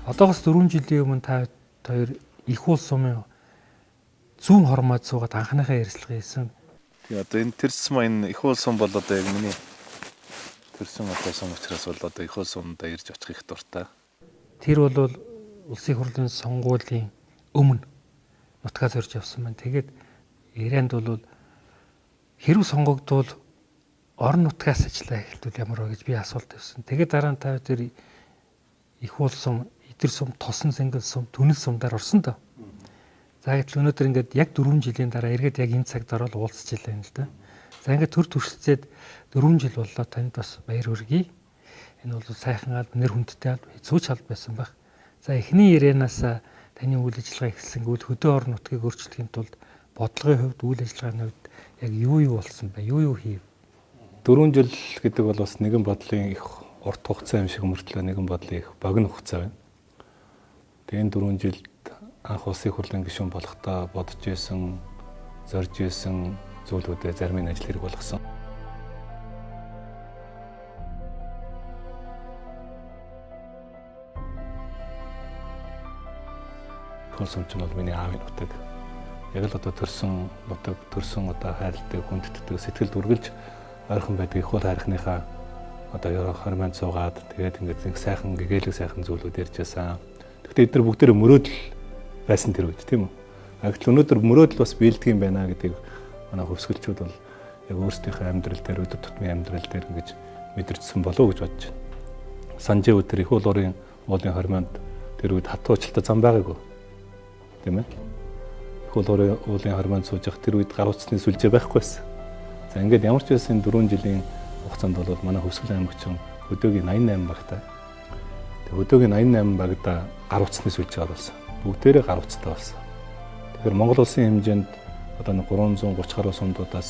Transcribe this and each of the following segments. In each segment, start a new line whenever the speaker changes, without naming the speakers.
Одоогоос 4 жилийн өмнө та хоёр их уул сумын зүүн хормоод суугаад анхныхаа ярилцлага хийсэн.
Тэгээ одоо энэ тэрс маань их уул сум бол одоо яг миний тэрсэн одоо сум учраас бол одоо их уул сумдаа ирж очих их дуртай.
Тэр бол улсын хурлын сонгуулийн өмнө нутгаа зорж явсан байна. Тэгээд Иранд бол хэрв сонгогдвол орон нутгаас ажиллаа эхлүүл ямар вэ гэж би асуулт тавьсан. Тэгээд дараа нь та тэр их уул сум, Идэр сум, Тосон Сэнгэл сум, Түнэл сумдаар орсон доо. За гэтэл өнөөдөр ингээд яг 4 жилийн дараа эргээд яг энэ цагт ороод уулзч илээ л да. За ингээд төр төрсцээд 4 жил боллоо, танд бас баяр хүргэе. Энэ бол сайхан алба, нэр хүндтэй алба, хэцүүч алба байсан баг. За эхний ярианаас таны үйл ажиллагаа эхэлсэн гэвэл хөдөө орон нутгийг өөрчлөхийн тулд бодлогын хувьд, үйл ажиллагааны хувьд яг юу болсон бэ? Юу хийв?
4 жил гэдэг бол бас нэгэн бодлын их урт хугацаа юм шиг мөртлөө нэгэн бодлын их богино хугацаа байна. Тэгээ энэ 4 жилд анх улсын хурлын гишүүн болохдоо бодож исэн, зорж исэн зүйлүүдээ зарим нь ажил хэрэг болгосон. Хүн сумч нь бол миний аавын нутаг. Яг л одоо төрсөн нутаг, төрсөн одоо хайрладаг, хүндэтдэг, сэтгэл дүргэлж ойрхон байдаг их уул хайрхныхаа одоо 20 мянган суугаад тэгээд ингээд нэг сайхан гэгээлэг сайхан зүйлүүд ярьж байсан. Гэхдээ эдгээр бүгдээрээ мөрөөдөл байсан тэр үед тийм үү. Гэтэл өнөөдөр мөрөөдөл бас биелдэг юм байна гэдгийг манай хөвсгөлчүүд бол яг өөрсдийнхөө амьдрал дээр, өдөр тутмын амьдрал дээр ингэж мэдэрчсэн болов уу гэж бодож байна. Санжээ өдөр их уулын уулын 20 тэр үед хатуу уучлалтай зам байгаагүй. Тийм ээ. Их уулын 20 сууж явах тэр үед гар утасны сүлжээ байхгүй байсан. За ингээд ямар ч байсан 4 жилийн хугацаанд бол манай Хөвсгөл аймагчин хөдөөгийн 88 багтаа. Тэгээ хөдөөгийн 88 багтаа гар утасны сүлжээ оруулсан. Бүгдээрээ гар утастай болсон. Тэгэхээр Монгол улсын хэмжээнд одоо 330 гаруй сумдуудаас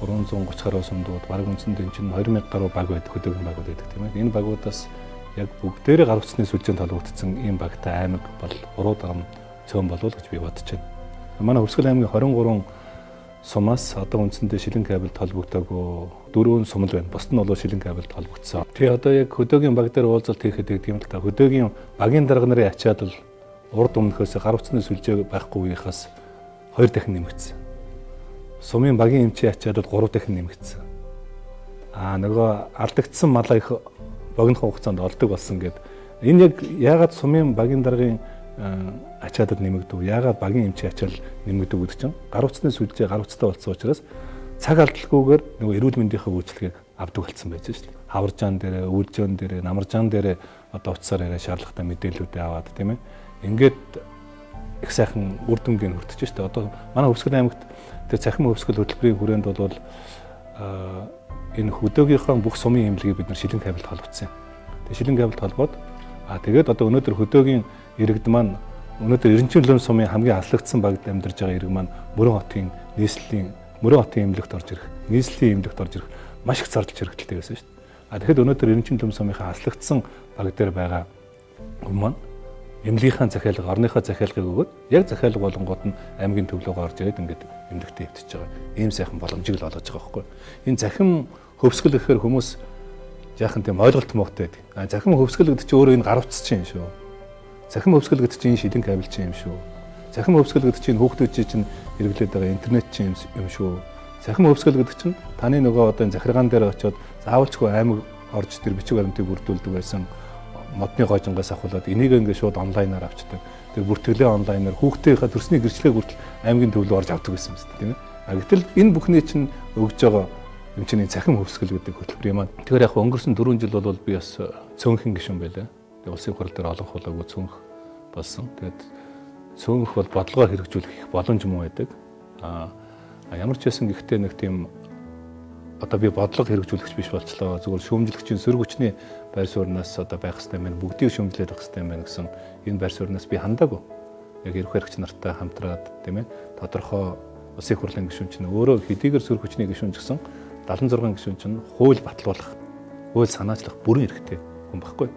330 гаруй сумдууд бараг үндсэндээ чинь 2000 гаруй баг байдаг, хөдөөгийн багууд байдаг тийм ээ. Энэ багуудаас яг бүгдээрээ гар утасны сүлжээнд толгогдсон ийм багтаа аймаг бол 3 дагам цөөн болов гэж би бодож байна. Манай Хөвсгөл аймгийн 23 сумаас одоо үндсэндээ шилэн кабель толбогдоогүй 4 сум л байна. Бусд нь бол шилэн кабель толбогдсон. Тэгээ одоо яг хөдөөгийн баг дээр уулзалт хийхэд гэдэг юм л та. Хөдөөгийн багийн дарга нарын ачаад л урд өмнөхөөс гар утасны сүлжээ байхгүй үеийнхээс 2 дахин нэмэгдсэн. Сумын багийн эмчийн ачаад бол 3 дахин нэмэгдсэн. Нөгөө алдагдсан малаа их богино хугацаанд олдог болсон гэд. Энэ яг яагаад сумын багийн даргын ачаадад нэмэгдэв, яагаад багийн эмчийн ачаал нэмэгдэв гэдэг чинь гар утасны сүлжээ гар утастай болсон учраас цаг алдалгүйгээр нөгөө эрүүл мэндийнхээ үйлчлэгийг авдаг болсон байж шээ. Хаваржаан дээрээ, үйлжөөн дээрээ, намаржаан дээрээ одоо утсаар яриа шаардлагатай мэдээллүүдээ аваад тийм ээ. Ингээд их сайхан үр дүнгийн хүртэж шээ. Одоо манай Хөвсгөл аймагт тэр цахим хөвсгөл хөтөлбөрийн хүрээнд бол энэ хөдөөгийнхөө бүх сумын эмнэлгийг бид нар шилэн кабель холбоцсон. Тэгээ шилэн кабель холбоод тэгээд одоо өнөөдөр хөдөөгийн иргэд маань өнөөдөр Эренчимлэн сумын хамгийн аслагдсан багт амьдарч байгаа иргэн маань Мөрөн хотын нийслэлийн Мөрөн хотын эмнэлэгт орж ирэх, нийслэлийн эмнэлэгт орж ирэх маш их зардал хэрэгэлтэй байсан шүү дээ. Тэгэхэд өнөөдөр Эренчимлэн сумынхаа аслагдсан баг дээр байгаа хүн маань эмнэлгийнхаа захиалга, орныхоо захиалгыг өгөөд яг захиалга болонгууд нь аймгийн төвлөгөө орж ирээд ингээд эмнэлэгтээ хэвтэж байгаа. Ийм сайхан боломжийг л олгож байгаа байхгүй. Энэ захим хөвсгөл гэхээр хүмүүс яахан тийм ойлголт муутай байдаг. Захим хөвсгөл гэдэг чинь өөрөө энэ гар утас чинь шүү. Захим хөвсгөл гэдэг чинь шилэн кабель чинь юм шүү. Захим хөвсгөл гэдэг чинь хүүхдүүд чинь хэрэглээд байгаа интернет чинь юм шүү. Захим хөвсгөл гэдэг чинь таны нөгөө одоо захиргаан дээр очиод заавалчгүй аймаг орж тэр бичиг баримтыг бүрдүүлдэг байсан модны гоожингаас авахулаад энийг ингээд шууд онлайнаар авчдаг. Тэр бүртгэлээ онлайнаар хүүхдийнхээ төрсний гэрчлэгээ хүртэл аймгийн төвлөө орж авдаг байсан юм тийм ээ. Гэтэл энэ бүхний чинь өгж байгаа юм чинь захим хөвсгөл гэдэг хөтөлбөр юм аа. Тэгэхээр яг өнгөрсөн 4 жил бол би бас цөөнхийн гишүүн байлаа. Тэгээ улсын хурал дээр олон хулаагүй цөөнх болсон. Тэгээд цөөнх бол бодлогоор хэрэгжүүлэх их боломж муу байдаг. Ямар ч байсан гэхдээ нэг тийм одоо би бодлого хэрэгжүүлэгч биш болчлоо. Зүгээр шүүмжлэгчийн сөрөг хүчний байр сууриас одоо байх хэрэгтэй байна. Бүгдийг шүүмжлээд байх хэрэгтэй байна гэсэн энэ байр сууриас би хандаагүй. Яг эрх баригч нартай хамтраад тийм ээ тодорхой улсын хурлын гишүүн чинь өөрөө хэдийгээр сөрөг хүчний гишүүн ч гэсэн 76 гишүүн чинь хууль батлуулах, хууль санаачлах бүрэн эрхтэй хүн байхгүй.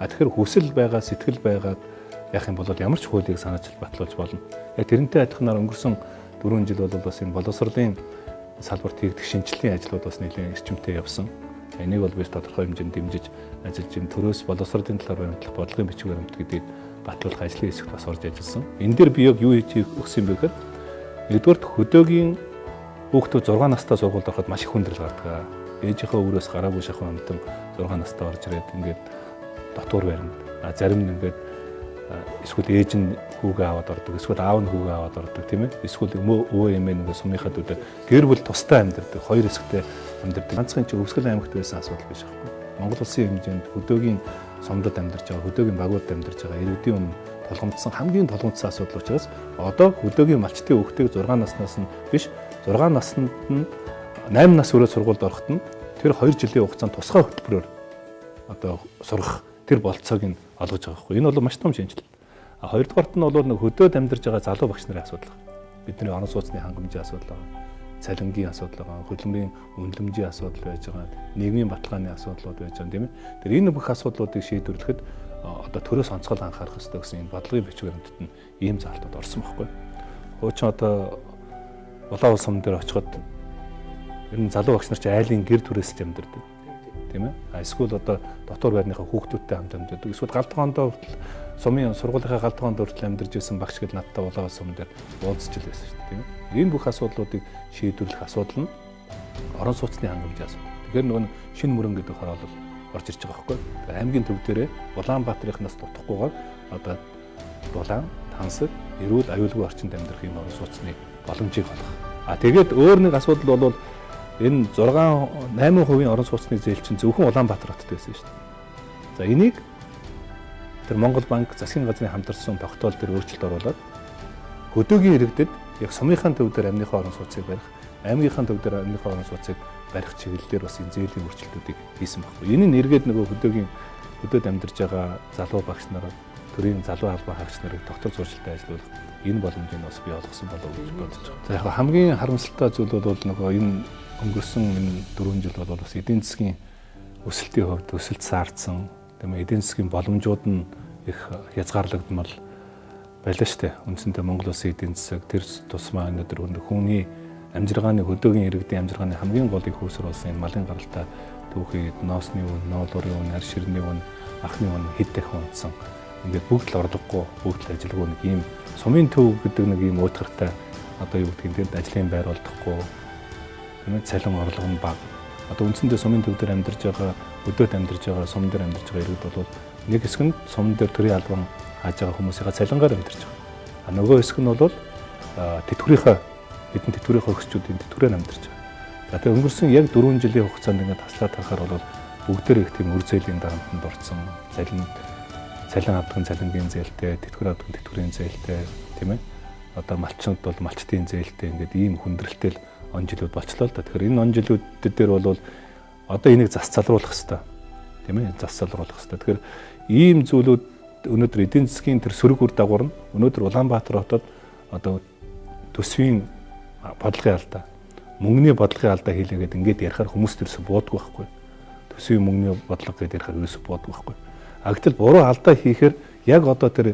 Тэгэхээр хүсэл байгаа, сэтгэл байгаад яах юм бол ямар ч хуулийг санаачлал батлуулж болно. Яг тэрнтэй адилханаар өнгөрсөн 4 жил бол бас энэ боловсролын салбарт хийгдэх шинжилгээний ажлууд бас нэлээд эрчимтэй явсан. байгаа. Энийг бол бид тодорхой хэмжээнд дэмжиж ажиллаж юм төрөөс боловсролын талаар баримтлах бодлогын бичиг баримт гэдгийг батлуулах ажлын хэсэгт бас орж ажилласан. Энэ дээр би яг юу хийж өгсөн бэ гэхээр нэгдүгээр хөдөөгийн хүүхдүүд 6 настай сургуульд ороход маш их хүндрэл гардаг. Ээжийнхээ өрөөс гараагүй шахуу амтан 6 настай орж ирээд ингээд дотуур барина. Зарим нь ингээд эсвэл ээж нь хүүгээ аваад ордог, эсвэл аав нь хүүгээ аваад ордог тийм ээ. Эсвэл өвөө эмээ нэг сумынхад үдэ гэр бүл тустай амьдардаг, хоёр хэсэгтэй амьдардаг. Ганцхан чи Өвсгөл аймагт байсан асуудал биш аахгүй. Монгол улсын хэмжээнд хөдөөгийн сомдод амьдарч байгаа, хөдөөгийн багуудад амьдарч байгаа иргэдийн өмнө толгомдсон хамгийн толгомдсон асуудал учраас одоо хөдөөгийн малчтын хүүхдийг 6 наснаас нь биш 6 наснд нь 8 нас өрөө сургуульд ороход нь тэр 2 жилийн хугацаанд тусгай хөтөлбөрөөр одоо сурах тэр болцоог нь олгож байгаа байхгүй. Энэ бол маш том шинжилгээ. А хоёрдугаарт нь бол нэг хөдөөд амьдарч байгаа залуу багш нарын асуудал. Бидний орон сууцны хангамжийн асуудал байгаа. Цалингийн асуудал байгаа, хөдөлмөрийн үнэлэмжийн асуудал байж байгаа, нийгмийн баталгааны асуудлууд байж байгаа тийм ээ. Тэр энэ бүх асуудлуудыг шийдвэрлэхэд одоо төрөөс онцгой анхаарах хэрэгтэй гэсэн энэ бодлогын бичиг баримтад нь ийм заалтууд орсон байхгүй. Хуучин одоо улаан улс сум дээр очиход ер нь залуу багш нар чи айлын гэр түрээсэлж амьдардаг. Тийм ээ. Эсвэл одоо дотор байрныхаа хүүхдүүдтэй хамт амьдардаг. Эсвэл галдгоондоо хүртэл сумын сургуулийнхаа галдгоондоо хүртэл амьдарч байсан багш гээд надтай улаан улс сум дээр уулзч л байсан шүү дээ. Тийм ээ. Энэ бүх асуудлуудыг шийдвэрлэх асуудал нь орон сууцны хангамжийн асуудал. Тэгэхээр нөгөө шинэ мөрөн гэдэг хороолол орж ирж байгаа байхгүй. Аймгийн төв дээрээ Улаанбаатарынхнаас дутахгүйгээр одоо дулаан, тансаг, эрүүл аюулгүй орчинд амьдрах юм орон сууцны боломжийг олгох. Тэгээд өөр нэг асуудал бол энэ 8% орон сууцны зээл чинь зөвхөн Улаанбаатар хотод байсан шүү дээ. За энийг тэр Монгол банк засгийн газрын хамтарсан тогтоол дээр өөрчлөлт оруулаад хөдөөгийн иргэдэд яг сумынхаа төв дээр амныхаа орон сууцыг барих, аймгийнхаа төв дээр амныхаа орон сууцыг барих чиглэлээр бас энэ зээлийн өөрчлөлтүүдийг хийсэн байхгүй. Энэ нь эргээд нөгөө хөдөөд амьдарч байгаа залуу багш нар, төрийн залуу албан хаагч нарыг тогтвол зуршилтай ажилуулах энэ боломжийг бас бий болгосон болов уу гэж бодож байна. За яг хамгийн харамсалтай зүйл бол нөгөө энэ өнгөрсөн энэ 4 жил бол бас эдийн засгийн өсөлтийн хувьд өсөлт саардсан. Тийм эдийн засгийн боломжууд нь их хязгаарлагдмал байлаа шүү дээ. Үндсэндээ Монгол улсын эдийн засаг тэр тусмаа өнөөдөр хүний амжиргааны хөдөөгийн иргэдийн амжиргааны хамгийн гол их үүсвэр болсон энэ малын гаралтай түүхийд ноосны үн, ноолуурын үн, арь ширний үн, ахны үн хэд дахин унтсан. Ингээд бүгд л орлогогүй, бүгд л ажилгүй нэг ийм сумын төв гэдэг нэг ийм уйтгартай одоо юу гэдгийг тэгээд ажлын байр олдохгүй. Тэгмээ цалин орлого нь бага. Одоо үндсэндээ сумын төв дээр амьдарч байгаа, хөдөөд амьдарч байгаа, сум дээр амьдарч байгаа иргэд бол нэг хэсэг нь сум дээр төрийн албан хааж байгаа хүмүүсийн цалингаар амьдарч байгаа. А нөгөө хэсэг нь бол тэтгэврийнхээ хэдэн тэтгэврийн өгсчүүдийн тэтгэврээр амьдарч байгаа. За тэгээ өнгөрсөн яг 4 жилийн хугацаанд ингээд таслаад харахаар бол бүгдээр их тийм үр зээлийн дарамтанд орсон. Цалин авдаг цалингийн зээлтэй, тэтгэвэр авдаг тэтгэврийн зээлтэй, тийм ээ. Одоо малчнууд бол малчтын зээлтэй ингээд ийм хүндрэлтэй он жилүүд болчлоо л да. Тэгэхээр энэ он жилүүд дээр бол одоо энийг зас залруулах хэрэгтэй. Тийм ээ, зас залруулах хэрэгтэй. Тэгэхээр ийм зүйлүүд өнөөдөр эдийн засгийн тэр сөрөг үр дагавар нь өнөөдөр Улаанбаатар хотод одоо төсвийн бодлогын алдаа, мөнгөний бодлогын алдаа хийлээгээд ингээд ярихаар хүмүүс төрсөн буудгүй байхгүй. Төсвийн мөнгөний бодлого гэдэг ярихаар ерөөсөө буудгүй байхгүй. Гэтэл буруу алдаа хийхээр яг одоо тэр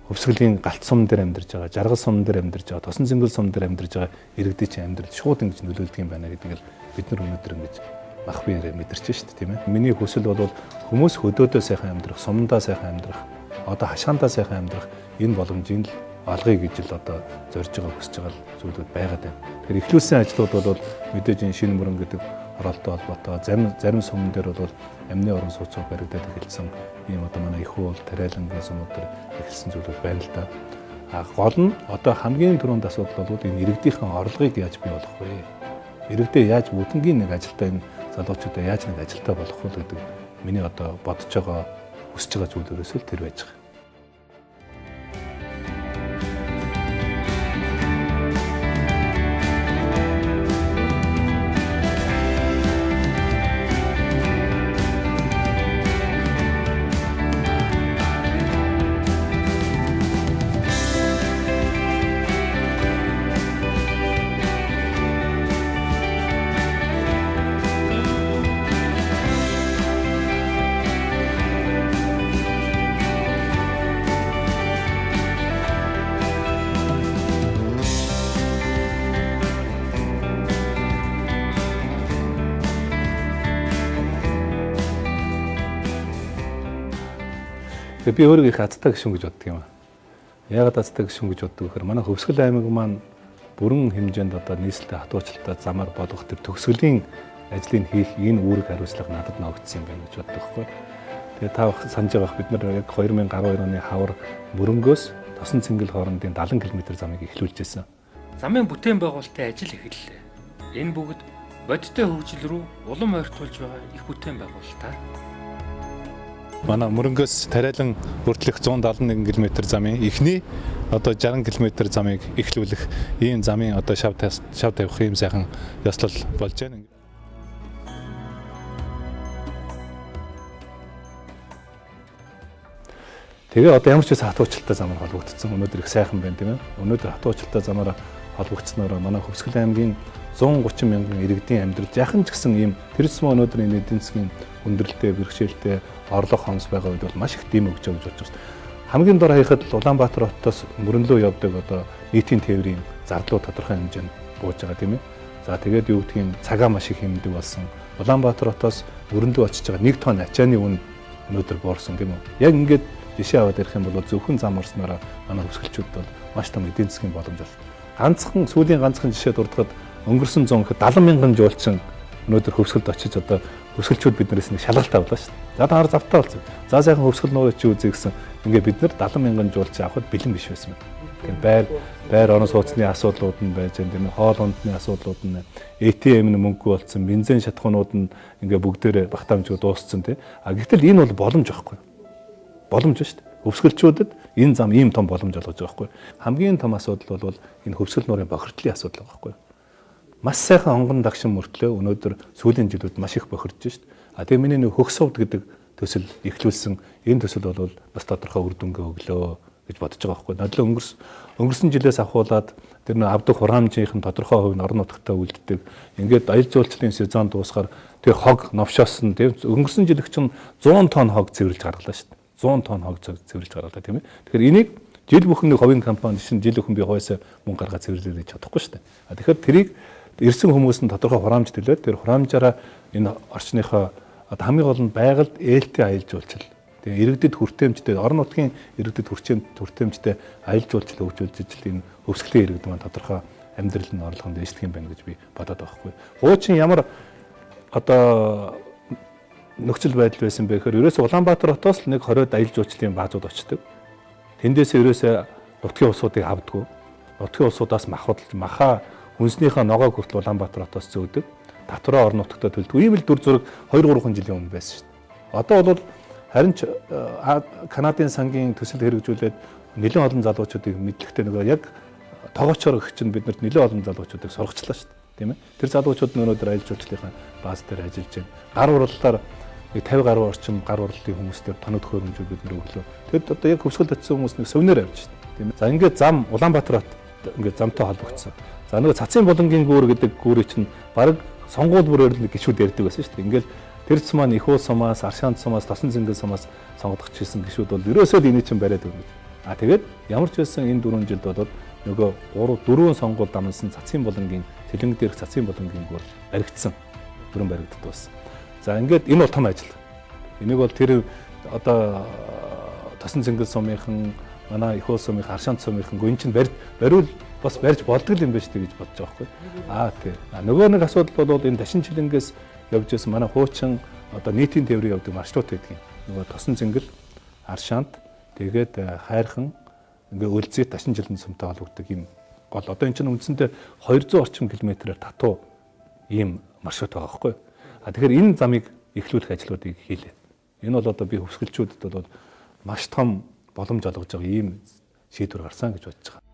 Өвсгөлийн галт сум дээр амьдарч байгаа, жаргал сум дээр амьдарч байгаа, тосон зингэл сум дээр амьдарч байгаа иргэдийн чинь амьдрал шууд ингэж нөлөөлдөг юм байна гэдгийг бид нар өнөөдөр ингэж мах биеэр мэдэрч шүү дээ, тийм ээ. Миний хүсэл бол хүмүүс хөдөөдөө сайхан амьдрах, сумдаа сайхан амьдрах, одоо хашаандаа сайхан амьдрах энэ боломжийг л олгоё гэж л одоо зорж байгаа хүсэж байгаа зүйлүүд байгаад байна. Тэгэхээр эхлүүлсэн ажлууд бол мэдээж энэ шинэ мөрөн гэдэг оролттой холбоотой зарим сумн дээр бол амны орон сууцыг баригдаад эхэлсэн ийм одоо манай их уул тариалангийн сумууд төр эхэлсэн зүйлүүд байна л да. Гол нь одоо хамгийн түрүүнд асуудал бол энэ иргэдийнхэн орлогыг яаж бий болгох вэ? Иргэдээ яаж бүтэнгийн нэг ажилтаа энэ залуучуудаа яаж нэг ажилтаа болгох вэ гэдэг миний одоо бодож байгаа хүсэж байгаа зүйлээрээс л тэр байж байгаа. Тэгээ би өөрийгөө их азтай гишүүн гэж боддог юм аа. Яагаад азтай гишүүн гэж боддог вэ гэхээр манай Хөвсгөл аймаг маань бүрэн хэмжээнд одоо нийслэлтэй хатуучилтаа замаар болгох төр төгсгөлийн ажлыг хийх энэ үүрэг хариуцлага надад ногдсон юм байна гэж боддог байхгүй. Тэгээ та санаж байгаа бид нар яг 2012 оны хавар мөрөнгөөс Тосон Цэнгэл хоорондын 70 км замыг эхлүүлж байсан.
Замын бүтээн байгуулалтын ажил эхэллээ. Энэ бүгд бодиттой хөгжил рүү улам ойртуулж байгаа их бүтээн байгуулалтаа.
Манай мөрөнгөөс тариалан хүртэлх 171 км замын эхний одоо 60 км замыг эхлүүлэх ийм замын одоо шав тавих ийм сайхан ёслол болж байна. Тэгээ одоо ямар ч байсан хатуучилтаа замаар холбогдсон. Өнөөдөр их сайхан байна тийм ээ. Өнөөдөр хатуучилтаа замаар холбогдсноор манай Хөвсгөл аймгийн 130 мянган иргэдийн амьдрал яхан ч гэсэн ийм тэрсмэ өнөөдрийн эдийн засгийн хүндрэлтэй, бэрхшээлтэй орлого хомс байгаа үед бол маш их дэм өгч байгаа гэж бодож байна. Хамгийн дор хаяхад Улаанбаатар хотоос мөрөн рүү явдаг одоо нийтийн тээврийн зардал тодорхой хэмжээнд бууж байгаа тийм ээ. За тэгээд юу гэдгийг цагаа маш их хэмндэг болсон. Улаанбаатар хотоос мөрөн рүү очиж байгаа 1 тонн ачааны үн өнөөдөр буурсан тийм үү. Яг ингээд жишээ аваад ярих юм бол зөвхөн зам орсноор манай хөвсгөлчүүд бол маш том эдийн засгийн боломж байна. Сүүлийн ганцхан жишээ дурдахад өнгөрсөн 100 гэхэд 70 мянган жуулчин өнөөдөр хөвсгөлд очиж одоо хөвсгөлчүүд биднээс нэг шалгалт авлаа шүү дээ. За та хар завтаа болсон. За сайхан хөвсгөл нуурч чи үзье гэсэн. Ингээ бид нар 70 мянган жуулчин авахд бэлэн биш байсан юм. Байр орон сууцны асуудлууд нь байж байгаа юм. Хоол ундны асуудлууд нь ATM-ийн мөнгө болцсон, бензин шатхуунууд нь ингээ бүгдээрээ багтаамжгүй дууссан тий. А гэтэл энэ бол боломж байхгүй. Боломж шүү дээ. Хөвсгөлчүүдэд энэ зам ийм том боломж олгож байгаа байхгүй. Хамгийн том асуудал бол энэ хөвсгөл нуурын бохирдлын асуудал байгаа байхгүй. Маш сайхан онгон дагшин мөртлөө өнөөдөр сүүлийн жилүүд маш их бохирдж шүү дээ. А тэгээ миний нэг хөх сувд гэдэг төсөл эхлүүлсэн энэ төсөл бол бас тодорхой үр дүнгээ өглөө гэж бодож байгаа байхгүй. Надлаа өнгөрсөн жилээс ахуулаад тэр нэг авдаг хураамжийн тодорхой хувь нь орон нутгатаа үлддэг. Ингээд аялал жуулчлалын сезон дуусахаар тэр хог новшоос нь тийм өнгөрсөн жилх чинь 100 тонн хог цэвэрлж гаргалаа шүү дээ. 100 тонн хог цэвэрлж гаргалаа тийм ээ. Тэгэхээр энийг жил бүхэн нэг ховын компани шин жил бүхэн би хойсоо мөнгө гаргаад цэвэрлэж чадахгүй шүү дээ. А тэгэхээр тэрийг ирсэн хүмүүс нь тодорхой хураамж төлөөд тэр хураамжаараа энэ орчныхоо одоо хамгийн гол нь байгальд ээлтэй аялал жуулчлал. Тэгээ иргэдэд хүртээмжтэй орон нутгийн иргэдэд хүртээмжтэй аялал жуулчлал хөгжүүлж ижил энэ хөвсгөлийн иргэд маань тодорхой амьдрал нь орлогонд дэвшлэх юм байна гэж би бодоод байгаа хгүй. Хуучин ямар одоо нөхцөл байдал байсан бэ гэхээр ерөөсөө Улаанбаатар хотоос л нэг 20-од аялал жуулчлалын баазууд очдог. Тэндээс ерөөсөө нутгийн улсуудыг авдаггүй. Нутгийн улсуудаас махаа хүнснийхээ ногоог хүртэл Улаанбаатар хотоос зөөдөг. Татвараа орон нутгад төлдөг. Ийм л дүр зураг 2-3 жилийн өмнө байсан шүү дээ. Одоо бол харин ч Канадын сангийн төсөл хэрэгжүүлээд нэлээд олон залуучуудыг мэдлэгтэй нөгөө яг тоогоочоор өгч чинь биднэрт нэлээд олон залуучуудыг сургачлаа шүү дээ. Тийм ээ. Тэр залуучууд нь өнөөдөр аялал жуулчлалын бааз дээр ажиллаж байна. Гар урлалаар 50 гаруй орчим гар урлалын хүмүүстээр тоног төхөөрөмжүүд бид нэр өглөө. Тэгэд одоо яг хөвсгөлд очисон хүмүүс нэг сувнер авч шүү дээ. Тийм ээ. За ингээд зам Улаанбаатар хот ингээд замтай холбогдсон. За нөгөө цацын булангийн гүүр гэдэг гүүрийг чинь баг сонгуул бүрээр нэг гişүүд ярьдаг байсан шүү дээ. Ингээл Тэрц маань их уус сумаас, Аршаанд сумаас, Тосон Цэнгэл сумаас сонгогдож ирсэн гişүүд бол ерөөсөө энийг чинь бариад өгнө. А тэгээд ямар ч байсан энэ 4 жилд бол нөгөө 4 сонгуул дамнасан цацын булангийн Сэлэнг дээрх цацын булангийн гүүр баригдсан. Бүрэн баригддаг болсон. За ингээд энэ бол том ажил. Энийг бол тэр одоо Тосон Цэнгэл сумынхан, манай их уус сумынхан, Аршаанд сумынхан гүн чинь бариул бас барьж болдог юм байна шүү дээ гэж бодож байгаа байхгүй. Тийм. Нөгөө нэг асуудал бол энэ Дашин Чилэнгээс явж байсан манай хуучин одоо нийтийн тээврийн явдаг маршрут байдаг юм. Нөгөө Тосон Цэнгэл, Аршаанд тэгээд Хайрхан ингээ Үлзий Дашин Чилэн сумтай холбогддог юм гол. Одоо энэ чинь үндсэндээ 200 орчим километрээр татуу ийм маршрут байгаа байхгүй. Тэгэхээр энэ замыг эхлүүлэх ажлуудыг хийлээ. Энэ бол одоо би хөвсгөлчүүдэд бол маш том боломж олгож байгаа ийм шийдвэр гарсан гэж бодож байгаа.